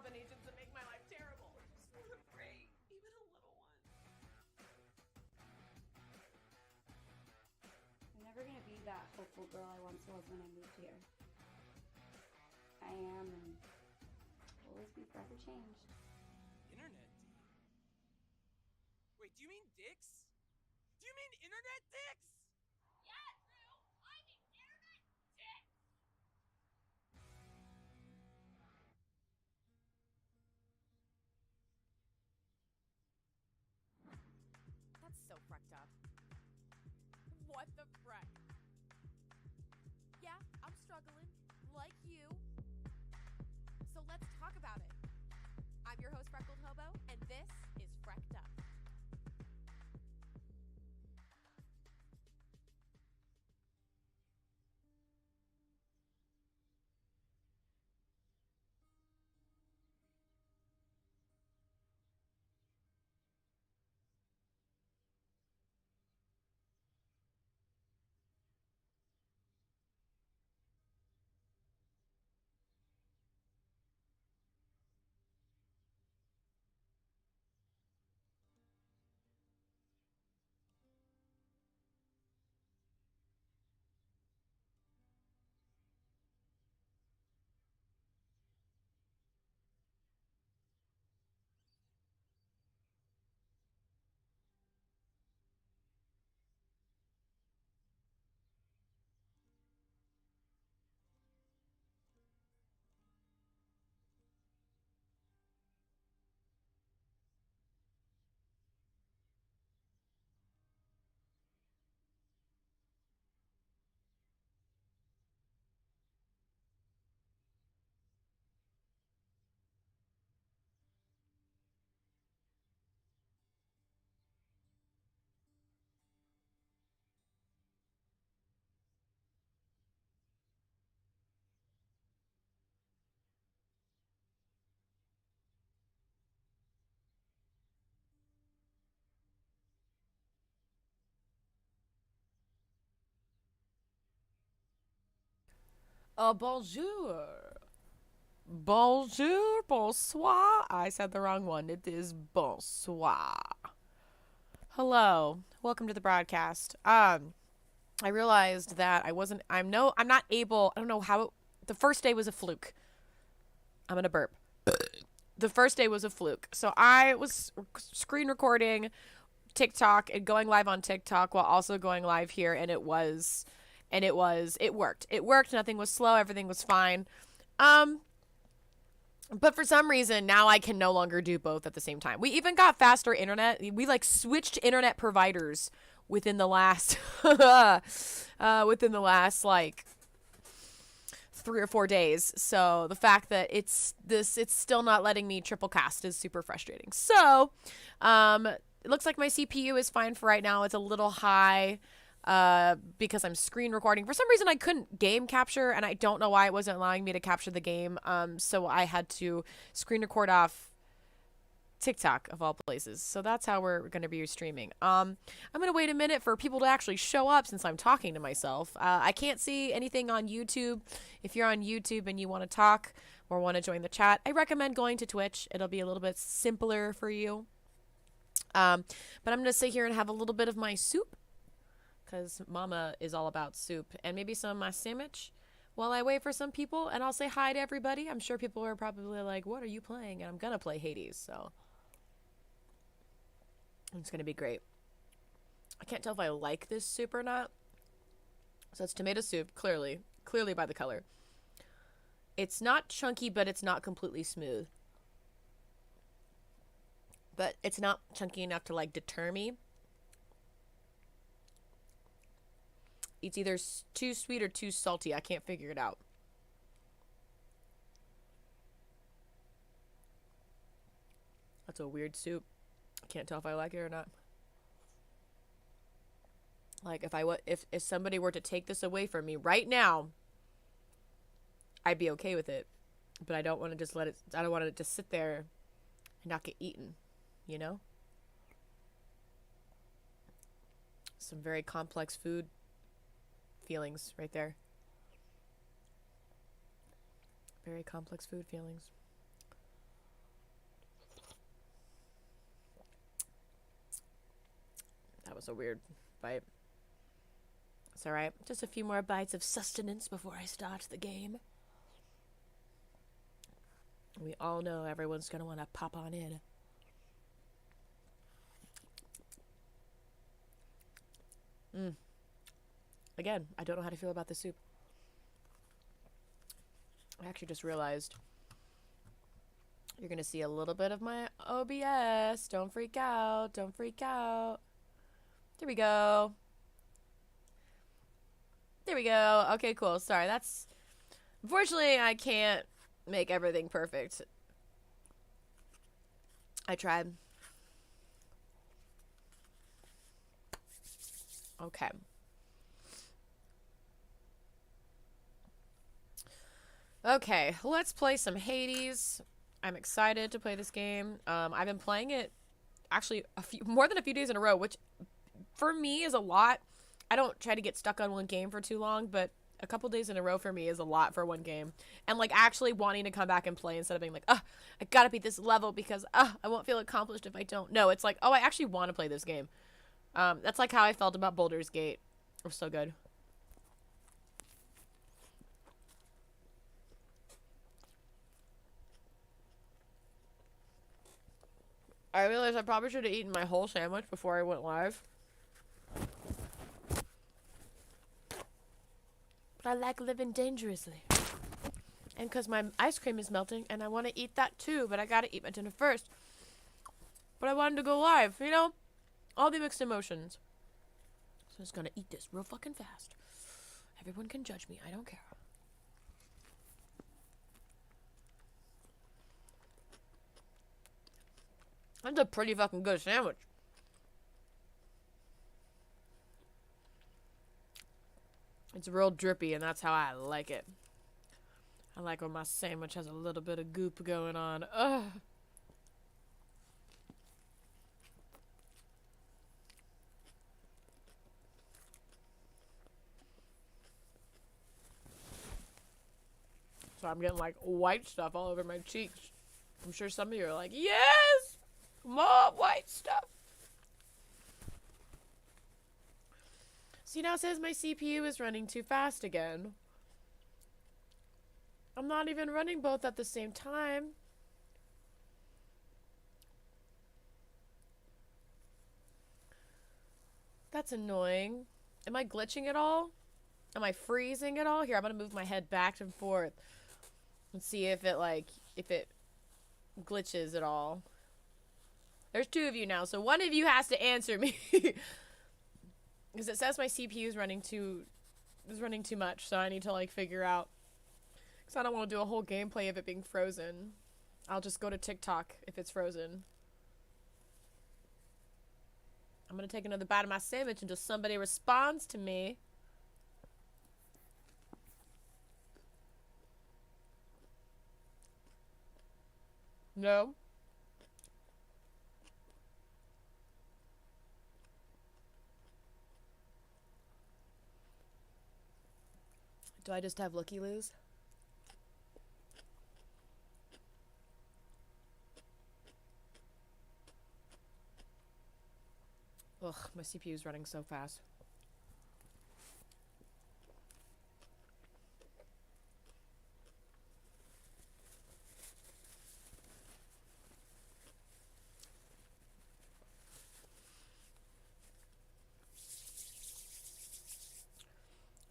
combinations that make my life terrible. I just want to break even a little one. I'm never gonna be that hopeful girl I once was when I moved here. I am and will always be forever changed. Internet D? Wait, do you mean dicks? Do you mean internet dicks? Yeah, Drew! I mean internet dicks! That's so freaked up. What the frick? Yeah, I'm struggling, like you. So let's talk about it. I'm your host, Freckled Hobo, and this is Frecked Up. Bonjour. Bonjour, bonsoir. I said the wrong one. It is bonsoir. Hello. Welcome to the broadcast. I realized that I'm not able, I don't know how, the first day was a fluke. I'm gonna burp. The first day was a fluke. So I was screen recording TikTok and going live on TikTok while also going live here, and it worked. It worked. Nothing was slow. Everything was fine. But for some reason, now I can no longer do both at the same time. We even got faster internet. We like switched internet providers within the last, like 3 or 4 days. So the fact that it's still not letting me triple cast is super frustrating. So, it looks like my CPU is fine for right now. It's a little high. Because I'm screen recording. For some reason, I couldn't game capture, and I don't know why it wasn't allowing me to capture the game. So I had to screen record off TikTok, of all places. So that's how we're going to be streaming. I'm going to wait a minute for people to actually show up since I'm talking to myself. I can't see anything on YouTube. If you're on YouTube and you want to talk or want to join the chat, I recommend going to Twitch. It'll be a little bit simpler for you. But I'm going to sit here and have a little bit of my soup, because Mama is all about soup, and maybe some of my sandwich while I wait for some people, and I'll say hi to everybody. I'm sure people are probably like, what are you playing? And I'm gonna play Hades, so it's gonna be great. I can't tell if I like this soup or not. So it's tomato soup, clearly by the color. It's not chunky, but it's not completely smooth. But it's not chunky enough to like deter me. It's either too sweet or too salty. I can't figure it out. That's a weird soup. I can't tell if I like it or not. Like if somebody were to take this away from me right now, I'd be okay with it. But I don't want to just I don't want it to sit there and not get eaten, you know? Some very complex food feelings right there. Very complex food feelings. was a weird bite. It's alright. Just a few more bites of sustenance before I start the game. We all know everyone's gonna want to pop on in. Again, I don't know how to feel about the soup. I actually just realized you're gonna see a little bit of my OBS. Don't freak out. Don't freak out. There we go. There we go. Okay, cool. Sorry, that's... Unfortunately, I can't make everything perfect. I tried. Okay. Okay, let's play some Hades. I'm excited to play this game. I've been playing it actually more than a few days in a row, which for me is a lot. I don't try to get stuck on one game for too long, but a couple days in a row for me is a lot for one game. And like actually wanting to come back and play instead of being like, I gotta beat this level because I won't feel accomplished if I don't. No, it's like, oh, I actually want to play this game. That's like how I felt about Baldur's Gate. It was so good. I realized I probably should have eaten my whole sandwich before I went live. But I like living dangerously. And because my ice cream is melting and I want to eat that too, but I gotta eat my dinner first. But I wanted to go live, you know? All the mixed emotions. So I'm just gonna eat this real fucking fast. Everyone can judge me, I don't care. That's a pretty fucking good sandwich. It's real drippy, and that's how I like it. I like when my sandwich has a little bit of goop going on. Ugh. So I'm getting like white stuff all over my cheeks. I'm sure some of you are like, yes! More white stuff. See, now it says my CPU is running too fast again. I'm not even running both at the same time. That's annoying. Am I glitching at all? Am I freezing at all? Here, I'm gonna move my head back and forth and see if it glitches at all. There's two of you now, so one of you has to answer me. Because it says my CPU is running too much, so I need to like figure out. Because I don't want to do a whole gameplay of it being frozen. I'll just go to TikTok if it's frozen. I'm gonna take another bite of my sandwich until somebody responds to me. No. Do I just have looky-loos? Ugh, my CPU is running so fast.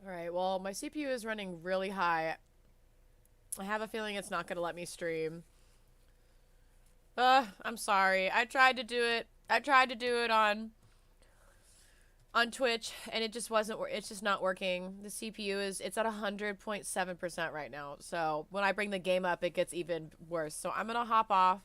Alright, well, my CPU is running really high. I have a feeling it's not going to let me stream. I'm sorry. I tried to do it. I tried to do it on Twitch, and it just wasn't, it's just not working. The CPU it's at 100.7% right now. So when I bring the game up, it gets even worse. So I'm going to hop off.